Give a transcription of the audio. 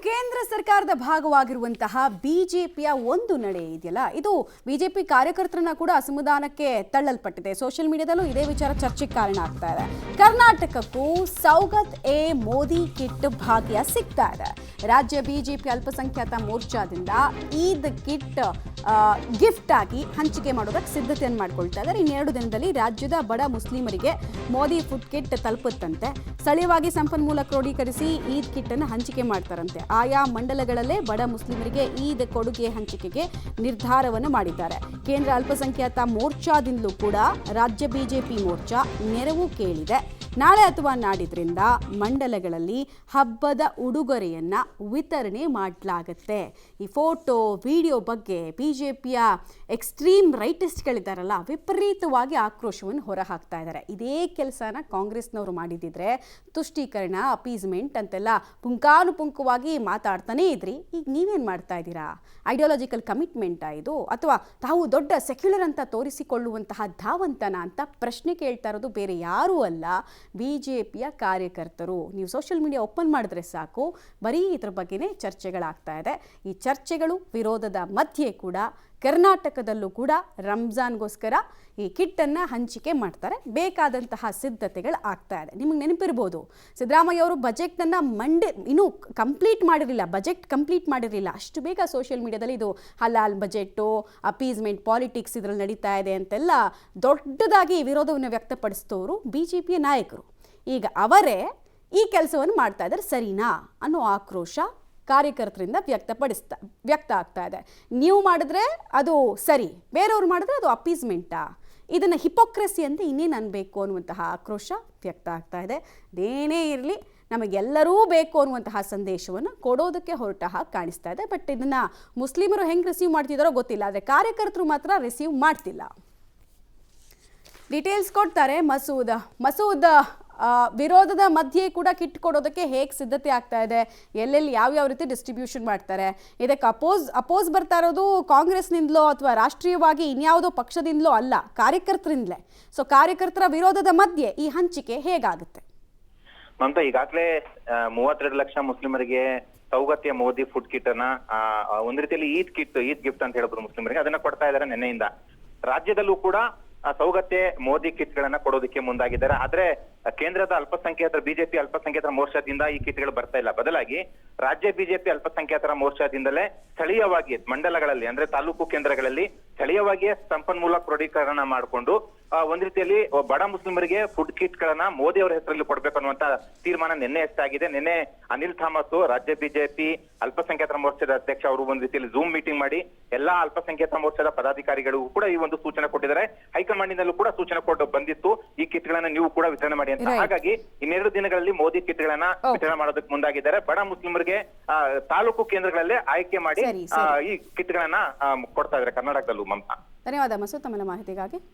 ಕೇಂದ್ರ ಸರ್ಕಾರದ ಭಾಗವಾಗಿರುವಂತಹ ಬಿಜೆಪಿಯ ಒಂದು ನಡೆ ಇದೆಯಲ್ಲ, ಇದು ಬಿಜೆಪಿ ಕಾರ್ಯಕರ್ತರನ್ನ ಕೂಡ ಅಸಮಾಧಾನಕ್ಕೆ ತಳ್ಳಲ್ಪಟ್ಟಿದೆ. ಸೋಷಿಯಲ್ ಮೀಡಿಯಾದಲ್ಲೂ ಇದೇ ವಿಚಾರ ಚರ್ಚೆಗೆ ಕಾರಣ ಆಗ್ತಾ ಇದೆ. ಕರ್ನಾಟಕಕ್ಕೂ ಸೌಗತ್ ಎ ಮೋದಿ ಕಿಟ್ ಭಾಗ್ಯ ಸಿಗ್ತಾ ಇದೆ. ರಾಜ್ಯ ಬಿಜೆಪಿ ಅಲ್ಪಸಂಖ್ಯಾತ ಮೋರ್ಚಾದಿಂದ ಈದ್ ಕಿಟ್ ಗಿಫ್ಟ್ ಆಗಿ ಹಂಚಿಕೆ ಮಾಡೋದಕ್ಕೆ ಸಿದ್ಧತೆಯನ್ನು ಮಾಡ್ಕೊಳ್ತಾ ಇದ್ದಾರೆ. ಇನ್ನೆರಡು ದಿನದಲ್ಲಿ ರಾಜ್ಯದ ಬಡ ಮುಸ್ಲಿಮರಿಗೆ ಮೋದಿ ಫುಡ್ ಕಿಟ್ ತಲುಪುತ್ತಂತೆ. ಸ್ಥಳೀಯವಾಗಿ ಸಂಪನ್ಮೂಲ ಕ್ರೋಢೀಕರಿಸಿ ಈದ್ ಕಿಟ್ ಅನ್ನು ಹಂಚಿಕೆ ಮಾಡ್ತಾರಂತೆ. ಆಯಾ ಮಂಡಲಗಳಲ್ಲೇ ಬಡ ಮುಸ್ಲಿಮರಿಗೆ ಈದ್ ಕೊಡುಗೆ ಹಂಚಿಕೆಗೆ ನಿರ್ಧಾರವನ್ನು ಮಾಡಿದ್ದಾರೆ. ಕೇಂದ್ರ ಅಲ್ಪಸಂಖ್ಯಾತ ಮೋರ್ಚಾದಿಂದಲೂ ಕೂಡ ರಾಜ್ಯ ಬಿಜೆಪಿ ಮೋರ್ಚಾ ನೆರವು ಕೇಳಿದೆ. ನಾಳೆ ಅಥವಾ ನಾಡಿದ್ರಿಂದ ಮಂಡಲಗಳಲ್ಲಿ ಹಬ್ಬದ ಉಡುಗೊರೆಯನ್ನ ವಿತರಣೆ ಮಾಡಲಾಗುತ್ತೆ. ಈ ಫೋಟೋ ವಿಡಿಯೋ ಬಗ್ಗೆ ಬಿಜೆಪಿಯ ಎಕ್ಸ್ಟ್ರೀಮ್ ರೈಟಿಸ್ಟ್ಗಳಿದ್ದಾರಲ್ಲ, ವಿಪರೀತವಾಗಿ ಆಕ್ರೋಶವನ್ನು ಹೊರಹಾಕ್ತಾ ಇದ್ದಾರೆ. ಇದೇ ಕೆಲಸನ ಕಾಂಗ್ರೆಸ್ನವರು ಮಾಡಿದ್ದಿದ್ರೆ ತುಷ್ಟೀಕರಣ, ಅಪೀಸ್ಮೆಂಟ್ ಅಂತೆಲ್ಲ ಪುಂಖಾನುಪುಂಖವಾಗಿ ಮಾತಾಡ್ತಾನೇ ಇದ್ರಿ. ಈಗ ನೀವೇನು ಮಾಡ್ತಾ ಇದ್ದೀರಾ? ಐಡಿಯಾಲಜಿಕಲ್ ಕಮಿಟ್ಮೆಂಟಾ ಇದು, ಅಥವಾ ತಾವು ದೊಡ್ಡ ಸೆಕ್ಯುಲರ್ ಅಂತ ತೋರಿಸಿಕೊಳ್ಳುವಂತಹ ಧಾವಂತನ ಅಂತ ಪ್ರಶ್ನೆ ಕೇಳ್ತಾ ಇರೋದು ಬೇರೆ ಯಾರೂ ಅಲ್ಲ, ಬಿಜೆಪಿಯ ಕಾರ್ಯಕರ್ತರು. ನೀವು ಸೋಷಿಯಲ್ ಮೀಡಿಯಾ ಓಪನ್ ಮಾಡಿದ್ರೆ ಸಾಕು, ಬರೀ ಇದ್ರ ಬಗ್ಗೆನೇ ಚರ್ಚೆಗಳಾಗ್ತಾ ಇದೆ. ಈ ಚರ್ಚೆಗಳು ವಿರೋಧದ ಮಧ್ಯೆ ಕೂಡ ಕರ್ನಾಟಕದಲ್ಲೂ ಕೂಡ ರಂಜಾನ್ಗೋಸ್ಕರ ಈ ಕಿಟ್ಟನ್ನು ಹಂಚಿಕೆ ಮಾಡ್ತಾರೆ. ಬೇಕಾದಂತಹ ಸಿದ್ಧತೆಗಳು ಆಗ್ತಾ ಇದೆ. ನಿಮಗೆ ನೆನಪಿರ್ಬೋದು, ಸಿದ್ದರಾಮಯ್ಯ ಅವರು ಬಜೆಟ್ನನ್ನು ಇನ್ನೂ ಕಂಪ್ಲೀಟ್ ಮಾಡಿರಲಿಲ್ಲ. ಅಷ್ಟು ಬೇಗ ಸೋಷಿಯಲ್ ಮೀಡಿಯಾದಲ್ಲಿ ಇದು ಹಲಾಲ್ ಬಜೆಟ್ಟು, ಅಪೀಸ್ಮೆಂಟ್ ಪಾಲಿಟಿಕ್ಸ್ ಇದರಲ್ಲಿ ನಡೀತಾ ಇದೆ ಅಂತೆಲ್ಲ ದೊಡ್ಡದಾಗಿ ವಿರೋಧವನ್ನು ವ್ಯಕ್ತಪಡಿಸಿದವರು ಬಿಜೆಪಿಯ ನಾಯಕರು. ಈಗ ಅವರೇ ಈ ಕೆಲಸವನ್ನು ಮಾಡ್ತಾ ಇದ್ದಾರೆ. ಸರಿನಾ ಅನ್ನೋ ಆಕ್ರೋಶ ಕಾರ್ಯಕರ್ತರಿಂದ ವ್ಯಕ್ತ ಆಗ್ತಾ ಇದೆ. ನೀವು ಮಾಡಿದ್ರೆ ಅದು ಸರಿ, ಬೇರೆಯವ್ರು ಮಾಡಿದ್ರೆ ಅದು ಅಪೀಸ್ಮೆಂಟಾ? ಇದನ್ನು ಹಿಪೋಕ್ರೆಸಿ ಅಂತ ಇನ್ನೇನು ಅನ್ಬೇಕು ಅನ್ನುವಂತಹ ಆಕ್ರೋಶ ವ್ಯಕ್ತ ಆಗ್ತಾ ಇದೆ. ಅದೇನೇ ಇರಲಿ, ನಮಗೆಲ್ಲರೂ ಬೇಕು ಅನ್ನುವಂತಹ ಸಂದೇಶವನ್ನು ಕೊಡೋದಕ್ಕೆ ಹೊರಟ ಹಾಗೆ ಕಾಣಿಸ್ತಾ ಇದೆ. ಬಟ್ ಇದನ್ನು ಮುಸ್ಲಿಮರು ಹೆಂಗೆ ರಿಸೀವ್ ಮಾಡ್ತಿದ್ದಾರೋ ಗೊತ್ತಿಲ್ಲ, ಆದರೆ ಕಾರ್ಯಕರ್ತರು ಮಾತ್ರ ರಿಸೀವ್ ಮಾಡ್ತಿಲ್ಲ. ಡೀಟೇಲ್ಸ್ ಕೊಡ್ತಾರೆ ಮಸೂದ್. ವಿರೋಧದ ಮಧ್ಯೆ ಕೂಡ ಕಿಟ್ ಕೊಡೋದಕ್ಕೆ ಹೇಗೆ ಸಿದ್ಧತೆ ಆಗ್ತಾ ಇದೆ, ಎಲ್ಲೆಲ್ಲಿ ಯಾವ್ಯಾವ ರೀತಿ ಡಿಸ್ಟ್ರಿಬ್ಯೂಷನ್ ಮಾಡ್ತಾರೆ, ಇದಕ್ಕೆ ಅಪೋಸ್ ಬರ್ತಾ ಇರೋದು ಕಾಂಗ್ರೆಸ್ನಿಂದಲೋ ಅಥವಾ ರಾಷ್ಟ್ರೀಯವಾಗಿ ಇನ್ಯಾವುದೋ ಪಕ್ಷದಿಂದಲೋ ಅಲ್ಲ, ಕಾರ್ಯಕರ್ತರಿಂದಲೇ. ಸೊ ಕಾರ್ಯಕರ್ತರ ವಿರೋಧದ ಮಧ್ಯೆ ಈ ಹಂಚಿಕೆ ಹೇಗಾಗುತ್ತೆ? ಮಮತಾ, ಈಗಾಗಲೇ 32 ಲಕ್ಷ ಮುಸ್ಲಿಮರಿಗೆ ಸೌಗತ್ಯ ಮೋದಿ ಫುಡ್ ಕಿಟ್ ಅನ್ನ ಒಂದ್ ರೀತಿಯಲ್ಲಿ ಈದ್ ಗಿಫ್ಟ್ ಅಂತ ಹೇಳ್ಬೋದು ಮುಸ್ಲಿಮರಿಗೆ, ಅದನ್ನ ಕೊಡ್ತಾ ಇದ್ದಾರೆ ನಿನ್ನೆಯಿಂದ. ರಾಜ್ಯದಲ್ಲೂ ಕೂಡ ಸೌಗತ್ಯ ಮೋದಿ ಕಿಟ್ ಗಳನ್ನ ಕೊಡೋದಕ್ಕೆ ಮುಂದಾಗಿದ್ದಾರೆ. ಆದ್ರೆ ಕೇಂದ್ರದ ಅಲ್ಪಸಂಖ್ಯಾತರ ಬಿಜೆಪಿ ಅಲ್ಪಸಂಖ್ಯಾತರ ಮೋರ್ಚಾದಿಂದ ಈ ಕಿಟ್ಗಳು ಬರ್ತಾ ಇಲ್ಲ. ಬದಲಾಗಿ ರಾಜ್ಯ ಬಿಜೆಪಿ ಅಲ್ಪಸಂಖ್ಯಾತರ ಮೋರ್ಚಾದಿಂದಲೇ ಸ್ಥಳೀಯವಾಗಿ ಮಂಡಲಗಳಲ್ಲಿ, ಅಂದ್ರೆ ತಾಲೂಕು ಕೇಂದ್ರಗಳಲ್ಲಿ ಸ್ಥಳೀಯವಾಗಿಯೇ ಸಂಪನ್ಮೂಲ ಕ್ರೋಢೀಕರಣ ಮಾಡಿಕೊಂಡು ಒಂದ್ ರೀತಿಯಲ್ಲಿ ಬಡ ಮುಸ್ಲಿಮರಿಗೆ ಫುಡ್ ಕಿಟ್ ಗಳನ್ನ ಮೋದಿ ಅವರ ಹೆಸರಲ್ಲಿ ಕೊಡ್ಬೇಕು ಅನ್ನುವಂತ ತೀರ್ಮಾನ ನಿನ್ನೆ ಎಷ್ಟಾಗಿದೆ. ನಿನ್ನೆ ಅನಿಲ್ ಥಾಮಸ್, ರಾಜ್ಯ ಬಿಜೆಪಿ ಅಲ್ಪಸಂಖ್ಯಾತರ ಮೋರ್ಚಾದ ಅಧ್ಯಕ್ಷ, ಅವರು ಒಂದ್ ರೀತಿಯಲ್ಲಿ ಝೂಮ್ ಮೀಟಿಂಗ್ ಮಾಡಿ ಎಲ್ಲಾ ಅಲ್ಪಸಂಖ್ಯಾತ ಮೋರ್ಚಾದ ಪದಾಧಿಕಾರಿಗಳಿಗೂ ಕೂಡ ಈ ಒಂದು ಸೂಚನೆ ಕೊಟ್ಟಿದ್ದಾರೆ. ಹೈಕಮಾಂಡಿನಲ್ಲೂ ಕೂಡ ಸೂಚನೆ ಕೊಟ್ಟು ಬಂದಿತ್ತು, ಈ ಕಿಟ್ ಗಳನ್ನ ನೀವು ಕೂಡ ವಿತರಣೆ ಮಾಡಿ ಅಂತ. ಹಾಗಾಗಿ ಇನ್ನೆರಡು ದಿನಗಳಲ್ಲಿ ಮೋದಿ ಕಿಟ್ ಗಳನ್ನ ವಿತರಣೆ ಮಾಡೋದಕ್ಕೆ ಮುಂದಾಗಿದ್ದಾರೆ. ಬಡ ಮುಸ್ಲಿಮರಿಗೆ ತಾಲೂಕು ಕೇಂದ್ರಗಳಲ್ಲೇ ಆಯ್ಕೆ ಮಾಡಿ ಈ ಕಿಟ್ ಗಳನ್ನ ಕೊಡ್ತಾ ಇದ್ದಾರೆ ಕರ್ನಾಟಕದಲ್ಲೂ. ಮಮತಾ, ಧನ್ಯವಾದ ಮಸೂದ್, ತಮ್ಮ ಮಾಹಿತಿಗಾಗಿ.